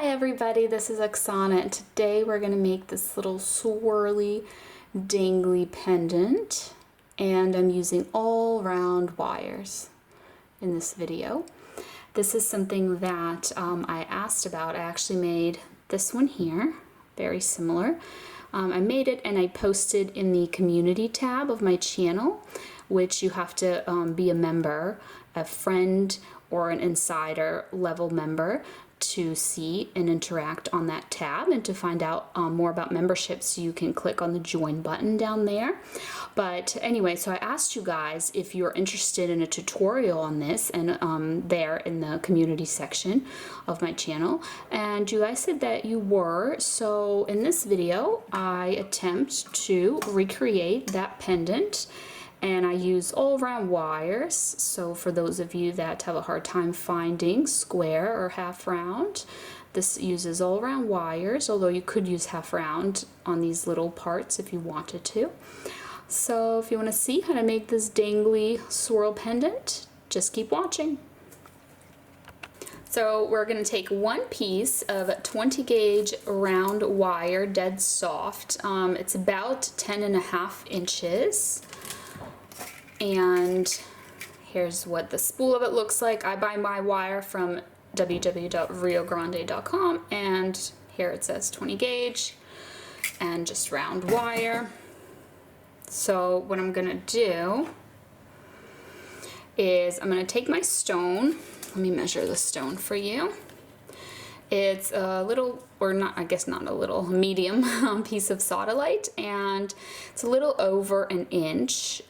Hi everybody, this is Oksana, and today we're going to make this little swirly, dangly pendant, and I'm using all round wires in this video. This is something that I asked about. I actually made this one here, very similar. I made it and I posted in the community tab of my channel, which you have to be a member, a friend, or an insider level member to see and interact on that tab. And to find out more about memberships, you can click on the join button down there. But anyway, so I asked you guys if you're interested in a tutorial on this, and there in the community section of my channel, and you guys said that you were. So in this video I attempt to recreate that pendant, and I use all round wires. So for those of you that have a hard time finding square or half round, this uses all round wires, although you could use half round on these little parts if you wanted to. So if you want to see how to make this dangly swirl pendant, just keep watching. So we're going to take one piece of 20 gauge round wire, dead soft. It's about 10.5 inches. And here's what the spool of it looks like. I buy my wire from www.riogrande.com, and here it says 20 gauge and just round wire. So what I'm gonna do is I'm gonna take my stone. Let me measure the stone for you. It's a little, or not, I guess not a little, medium piece of Sodalite, and it's a little over an inch.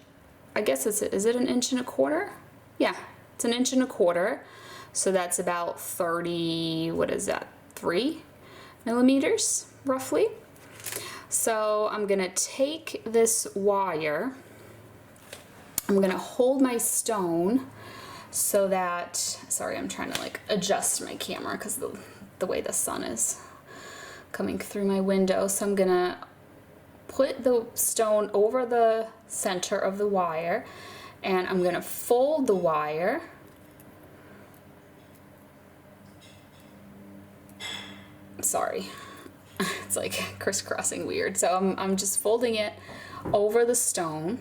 I guess is it 1.25 inches? Yeah, it's 1.25 inches. So that's about 30, what is that, 3 millimeters roughly. So I'm gonna take this wire, I'm gonna hold my stone so that, sorry, I'm trying to like adjust my camera because the way the sun is coming through my window. So I'm gonna put the stone over the center of the wire, and I'm gonna fold the wire sorry, it's like crisscrossing weird. So I'm just folding it over the stone,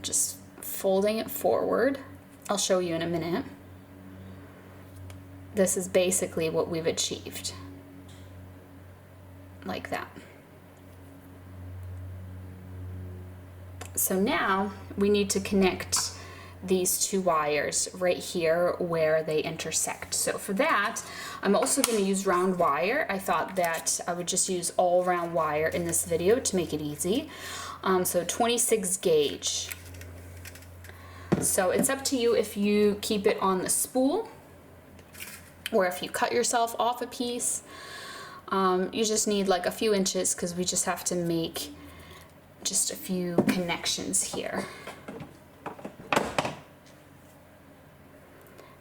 just folding it forward. I'll show you in a minute. This is basically what we've achieved, like that. So now we need to connect these two wires right here where they intersect. So for that, I'm also going to use round wire. I thought that I would just use all round wire in this video to make it easy. So 26 gauge. So it's up to you if you keep it on the spool or if you cut yourself off a piece. You just need like a few inches because we just have to make just a few connections here.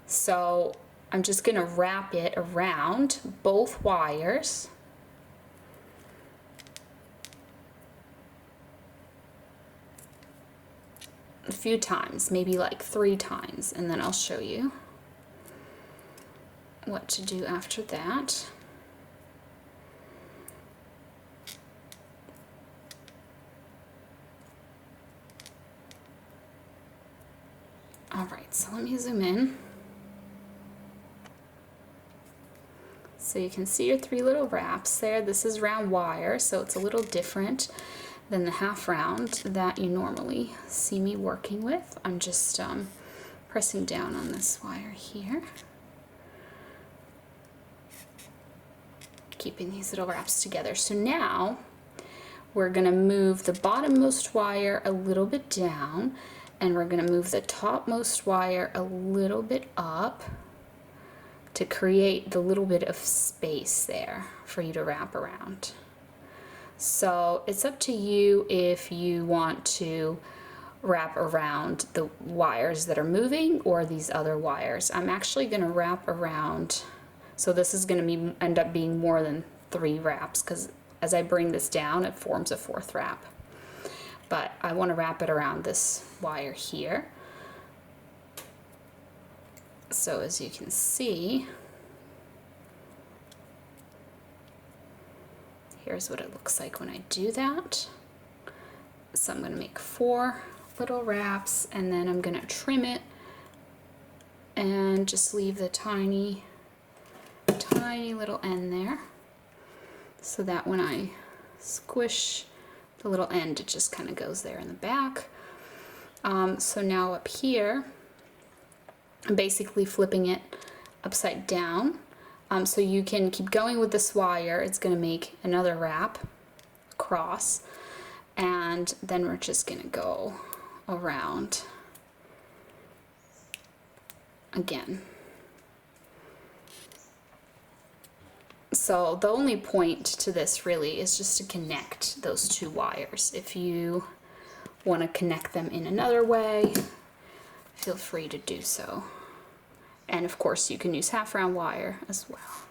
So I'm just going to wrap it around both wires. A few times, maybe like 3 times, and then I'll show you what to do after that. Alright, so let me zoom in. So you can see your 3 little wraps there. This is round wire, so it's a little different than the half round that you normally see me working with. I'm just pressing down on this wire here, keeping these little wraps together. So now we're gonna move the bottommost wire a little bit down, and we're gonna move the topmost wire a little bit up to create the little bit of space there for you to wrap around. So it's up to you if you want to wrap around the wires that are moving or these other wires. I'm actually gonna wrap around, so this is gonna end up being more than 3 wraps because as I bring this down, it forms a 4th wrap. But I wanna wrap it around this wire here. So as you can see, here's what it looks like when I do that. So I'm going to make 4 little wraps, and then I'm going to trim it and just leave the tiny little end there, so that when I squish the little end, it just kind of goes there in the back. So now up here, I'm basically flipping it upside down. So you can keep going with this wire. It's going to make another wrap across, and then we're just going to go around again. So the only point to this really is just to connect those 2 wires. If you want to connect them in another way, feel free to do so. And of course you can use half round wire as well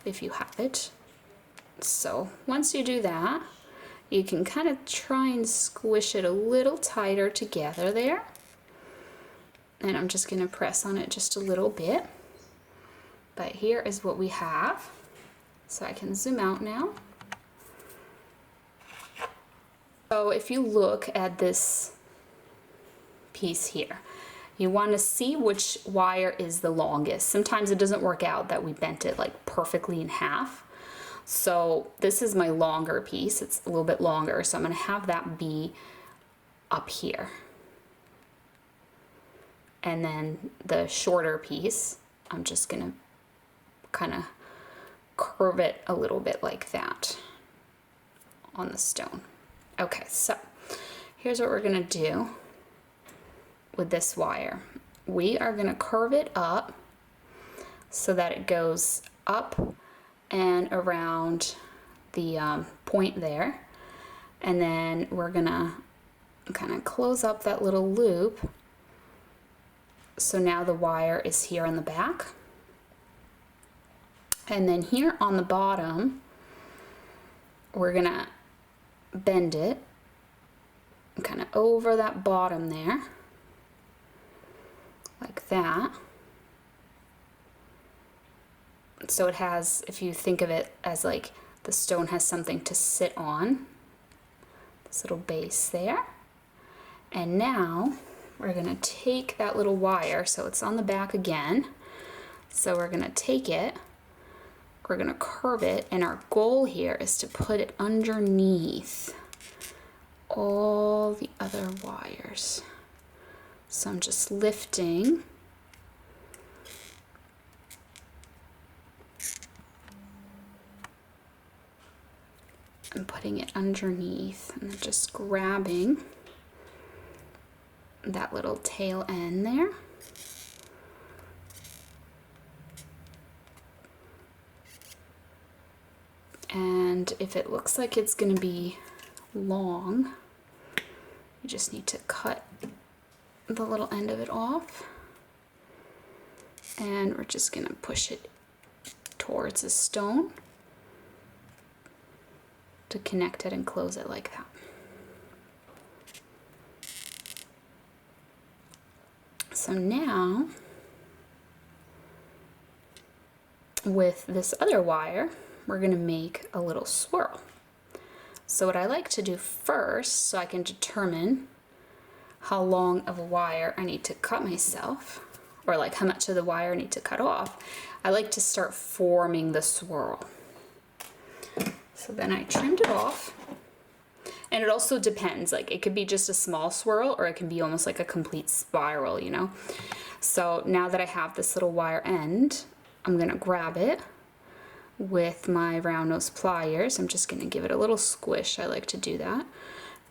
if you have it. So once you do that, you can kind of try and squish it a little tighter together there. And I'm just going to press on it just a little bit. But here is what we have. So I can zoom out now. So if you look at this piece here, you want to see which wire is the longest. Sometimes it doesn't work out that we bent it like perfectly in half. So this is my longer piece. It's a little bit longer, so I'm going to have that be up here. And then the shorter piece, I'm just going to kind of curve it a little bit like that on the stone. Okay, so here's what we're going to do with this wire. We are going to curve it up so that it goes up and around the point there, and then we're going to kind of close up that little loop. So now the wire is here on the back, and then here on the bottom we're gonna bend it kind of over that bottom there like that. So it has, if you think of it as like the stone has something to sit on, this little base there. And now we're going to take that little wire, so it's on the back again. So we're going to take it, we're going to curve it, and our goal here is to put it underneath all the other wires. So I'm just lifting and putting it underneath, and then just grabbing that little tail end there. And if it looks like it's going to be long, you just need to cut the little end of it off, and we're just going to push it towards the stone to connect it and close it like that. So now, with this other wire, we're going to make a little swirl. So what I like to do first, so I can determine how long of a wire I need to cut myself, or like how much of the wire I need to cut off, I like to start forming the swirl. So then I trimmed it off. And it also depends, like it could be just a small swirl or it can be almost like a complete spiral, you know? So now that I have this little wire end, I'm gonna grab it with my round nose pliers. I'm just gonna give it a little squish. I like to do that.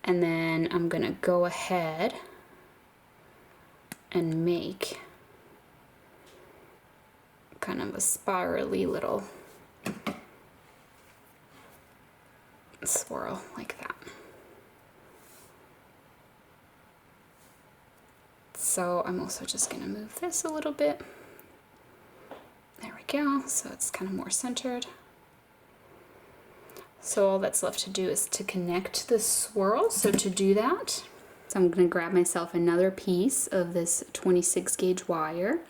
And then I'm gonna go ahead and make kind of a spirally little swirl like that. So I'm also just going to move this a little bit. There we go. So it's kind of more centered. So all that's left to do is to connect the swirl. So to do that, so I'm going to grab myself another piece of this 26 gauge wire,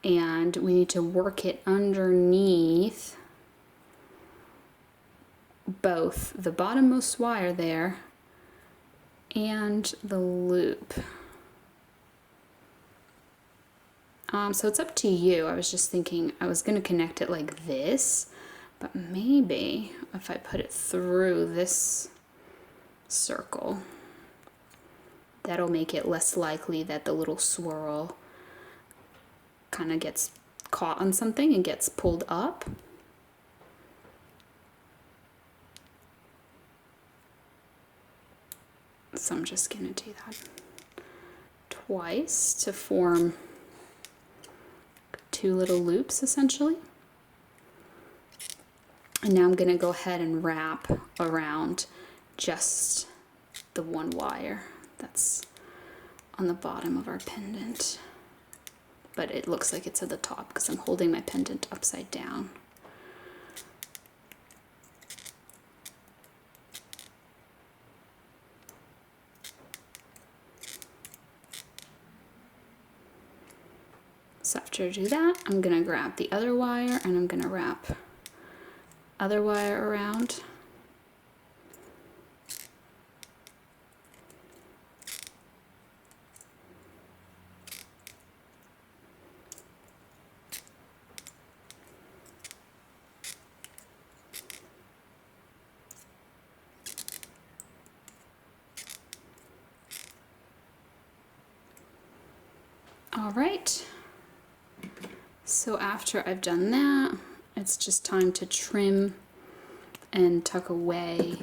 and we need to work it underneath both the bottommost wire there and the loop. So it's up to you. I was just thinking I was going to connect it like this, but maybe if I put it through this circle, that'll make it less likely that the little swirl kind of gets caught on something and gets pulled up. So I'm just going to do that twice to form 2 little loops essentially. And now I'm going to go ahead and wrap around just the one wire that's on the bottom of our pendant. But it looks like it's at the top because I'm holding my pendant upside down. So after I do that, I'm going to grab the other wire and I'm going to wrap other wire around. All right. So after I've done that, it's just time to trim and tuck away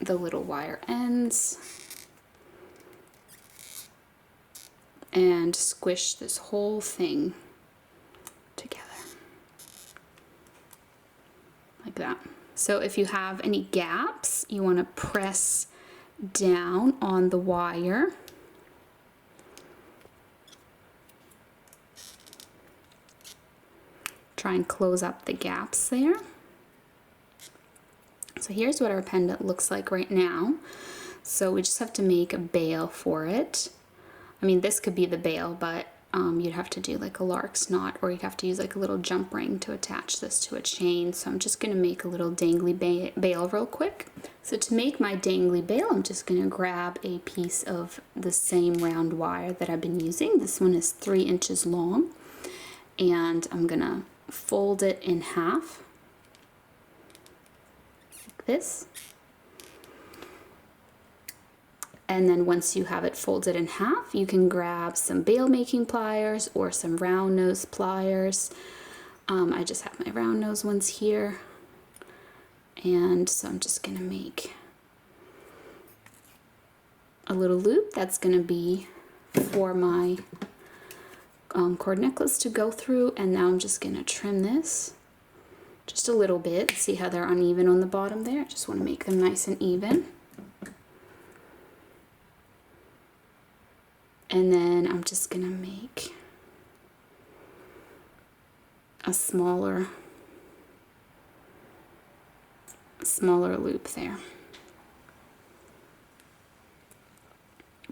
the little wire ends and squish this whole thing together like that. So if you have any gaps, you want to press down on the wire . Try and close up the gaps there. So here's what our pendant looks like right now. So we just have to make a bail for it. I mean, this could be the bail, but you'd have to do like a lark's knot, or you'd have to use like a little jump ring to attach this to a chain. So I'm just going to make a little dangly bail real quick. So to make my dangly bail, I'm just going to grab a piece of the same round wire that I've been using. This one is 3 inches long, and I'm going to fold it in half like this. And then once you have it folded in half, you can grab some bail making pliers or some round nose pliers. I just have my round nose ones here. And so I'm just going to make a little loop that's going to be for my cord necklace to go through. And now I'm just going to trim this just a little bit. See how they're uneven on the bottom there? I just want to make them nice and even. And then I'm just going to make a smaller loop there.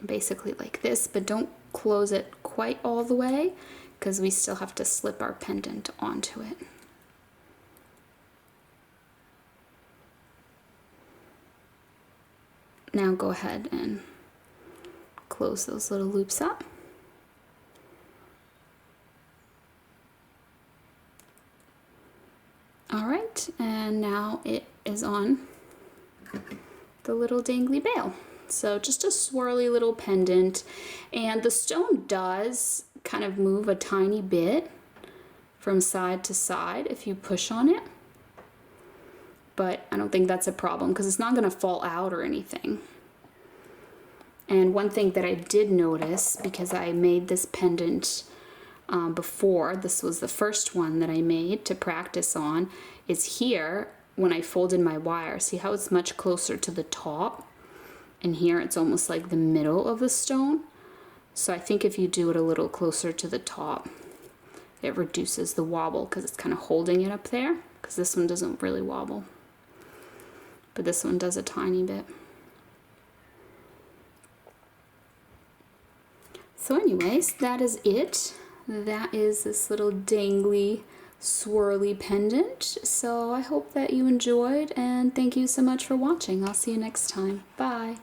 Basically like this, but don't close it quite all the way because we still have to slip our pendant onto it. Now go ahead and close those little loops up. All right, and now it is on the little dangly bail. So just a swirly little pendant, and the stone does kind of move a tiny bit from side to side if you push on it, but I don't think that's a problem because it's not going to fall out or anything. And one thing that I did notice, because I made this pendant before, this was the first one that I made to practice on, is here when I folded my wire. See how it's much closer to the top? And here it's almost like the middle of the stone. So I think if you do it a little closer to the top, it reduces the wobble because it's kind of holding it up there, because this one doesn't really wobble. But this one does a tiny bit. So anyways, that is it. That is this little dangly swirly pendant. So I hope that you enjoyed, and thank you so much for watching. I'll see you next time. Bye.